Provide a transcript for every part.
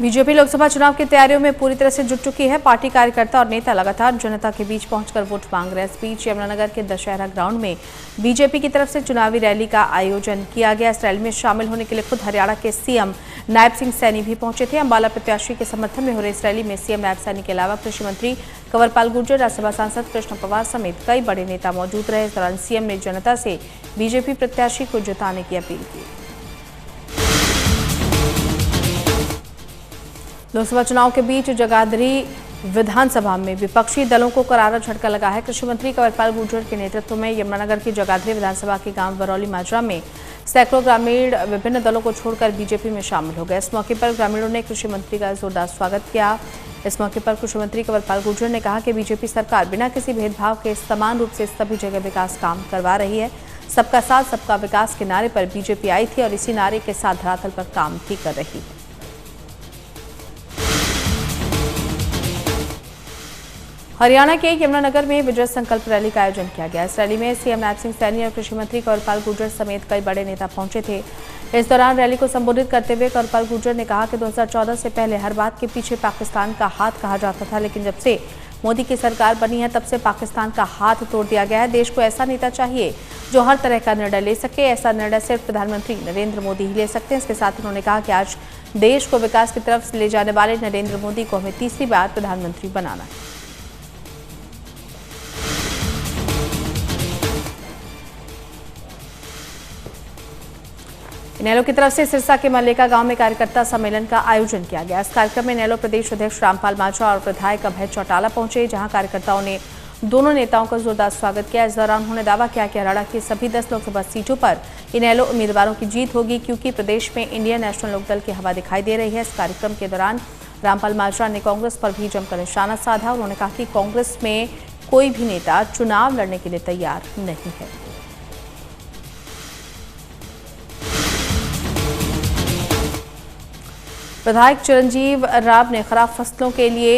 BJP Lok Sabha चुनाव की तैयारियों में पूरी तरह से जुट चुकी है। पार्टी कार्यकर्ता और नेता लगातार जनता के बीच पहुंचकर वोट मांग रहे हैं। इस बीच यमुनानगर के दशहरा ग्राउंड में बीजेपी की तरफ से चुनावी रैली का आयोजन किया गया। इस रैली में शामिल होने के लिए खुद हरियाणा के सीएम नायब सिंह सैनी भी पहुंचे थे। अंबाला प्रत्याशी के समर्थन में हो रही इस रैली में सीएम नायब सैनी के अलावा कृषि मंत्री कंवरपाल गुर्जर, राज्यसभा सांसद कृष्ण पवार समेत कई बड़े नेता मौजूद रहे। इस दौरान सीएम ने जनता से बीजेपी प्रत्याशी को जिताने की अपील की। लोकसभा चुनाव के बीच जगाधरी विधानसभा में विपक्षी दलों को करारा झटका लगा है। कृषि मंत्री कंवरपाल गुर्जर के नेतृत्व में यमुनानगर की जगाधरी विधानसभा के गांव बरौली माजरा में सैकड़ों ग्रामीण विभिन्न दलों को छोड़कर बीजेपी में शामिल हो गए। इस मौके पर ग्रामीणों ने कृषि मंत्री का जोरदार स्वागत किया। इस मौके पर कृषि मंत्री कंवरपाल गुर्जर ने कहा कि बीजेपी सरकार बिना किसी भेदभाव के समान रूप से सभी जगह विकास काम करवा रही है। सबका साथ सबका विकास के नारे पर बीजेपी आई थी और इसी नारे के साथ धरातल पर काम भी कर रही है। हरियाणा के यमुनानगर में विजय संकल्प रैली का आयोजन किया गया। इस रैली में सीएम नायब सिंह सैनी और कृषि मंत्री कंवरपाल गुर्जर समेत कई बड़े नेता पहुंचे थे। इस दौरान रैली को संबोधित करते हुए कंवरपाल गुर्जर ने कहा कि 2014 से पहले हर बात के पीछे पाकिस्तान का हाथ कहा जाता था, लेकिन जब से मोदी की सरकार बनी है तब से पाकिस्तान का हाथ तोड़ दिया गया है। देश को ऐसा नेता चाहिए जो हर तरह का निर्णय ले सके। ऐसा निर्णय सिर्फ प्रधानमंत्री नरेंद्र मोदी ही ले सकते हैं। इसके साथ ही उन्होंने कहा कि आज देश को विकास की तरफ ले जाने वाले नरेंद्र मोदी को हमें तीसरी बार प्रधानमंत्री बनाना है। इनेलो की तरफ से सिरसा के मल्लिका गांव में कार्यकर्ता सम्मेलन का आयोजन किया गया। इस कार्यक्रम में इनेलो प्रदेश अध्यक्ष रामपाल माजरा और विधायक अभय चौटाला पहुंचे, जहां कार्यकर्ताओं ने दोनों नेताओं का जोरदार स्वागत किया। इस दौरान उन्होंने दावा किया कि हरियाणा की सभी 10 लोकसभा सीटों पर इनेलो उम्मीदवारों की जीत होगी, क्योंकि प्रदेश में इंडियन नेशनल लोकदल की हवा दिखाई दे रही है। इस कार्यक्रम के दौरान रामपाल माजरा ने कांग्रेस पर भी जमकर निशाना साधा। उन्होंने कहा कि कांग्रेस में कोई भी नेता चुनाव लड़ने के लिए तैयार नहीं है। विधायक चिरंजीव राव ने खराब फसलों के लिए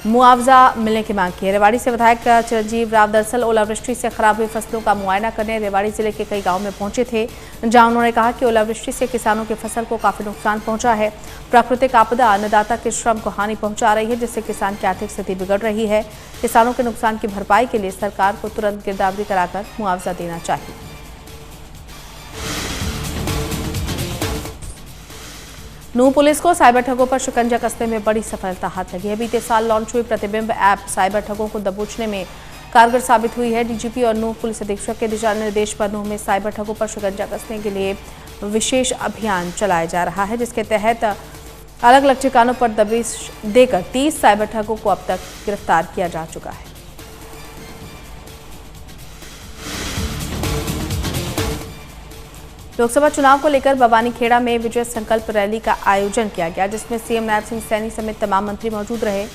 मुआवजा मिलने की मांग की है। रेवाड़ी से विधायक चिरंजीव राव दरअसल ओलावृष्टि से खराब हुई फसलों का मुआयना करने रेवाड़ी जिले के कई गांवों में पहुंचे थे, जहां उन्होंने कहा कि ओलावृष्टि से किसानों की फसल को काफी नुकसान पहुंचा है। प्राकृतिक आपदा अन्नदाता के श्रम को हानि पहुंचा रही है, जिससे किसान की आर्थिक स्थिति बिगड़ रही है। किसानों के नुकसान की भरपाई के लिए सरकार को तुरंत गिरदावरी कराकर मुआवजा देना चाहिए। नूंह पुलिस को साइबर ठगों पर शिकंजा कसने में बड़ी सफलता हाथ लगी है। बीते साल लॉन्च हुई प्रतिबिंब ऐप साइबर ठगों को दबोचने में कारगर साबित हुई है। डीजीपी और नूंह पुलिस अधीक्षक के दिशा निर्देश पर नूंह में साइबर ठगों पर शिकंजा कसने के लिए विशेष अभियान चलाया जा रहा है, जिसके तहत अलग अलग ठिकानों पर दबिश देकर 30 साइबर ठगों को अब तक गिरफ्तार किया जा चुका है। लोकसभा चुनाव को लेकर भवानीखेड़ा में विजय संकल्प रैली का आयोजन किया गया, जिसमें सीएम नायब सिंह सैनी समेत तमाम मंत्री मौजूद रहे।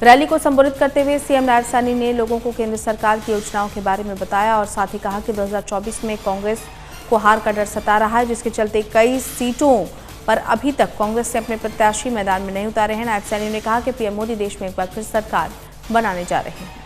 रैली को संबोधित करते हुए सीएम नायब सैनी ने लोगों को केंद्र सरकार की योजनाओं के बारे में बताया और साथ ही कहा कि 2024 में कांग्रेस को हार का डर सता रहा है, जिसके चलते कई सीटों पर अभी तक कांग्रेस ने अपने प्रत्याशी मैदान में नहीं उतारे हैं। नायब सैनी ने कहा कि पीएम मोदी देश में एक बार फिर सरकार बनाने जा रहे हैं।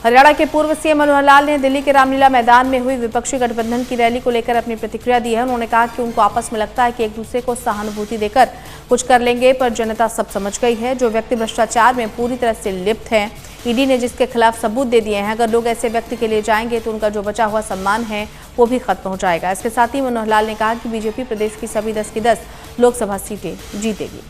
हरियाणा के पूर्व सीएम मनोहर लाल ने दिल्ली के रामलीला मैदान में हुई विपक्षी गठबंधन की रैली को लेकर अपनी प्रतिक्रिया दी है। उन्होंने कहा कि उनको आपस में लगता है कि एक दूसरे को सहानुभूति देकर कुछ कर लेंगे, पर जनता सब समझ गई है। जो व्यक्ति भ्रष्टाचार में पूरी तरह से लिप्त हैं, ईडी ने जिसके खिलाफ सबूत दे दिए हैं, अगर लोग ऐसे व्यक्ति के लिए जाएंगे तो उनका जो बचा हुआ सम्मान है वो भी खत्म हो जाएगा। इसके साथ ही मनोहर लाल ने कहा कि बीजेपी प्रदेश की सभी 10 की 10 लोकसभा सीटें जीतेगी।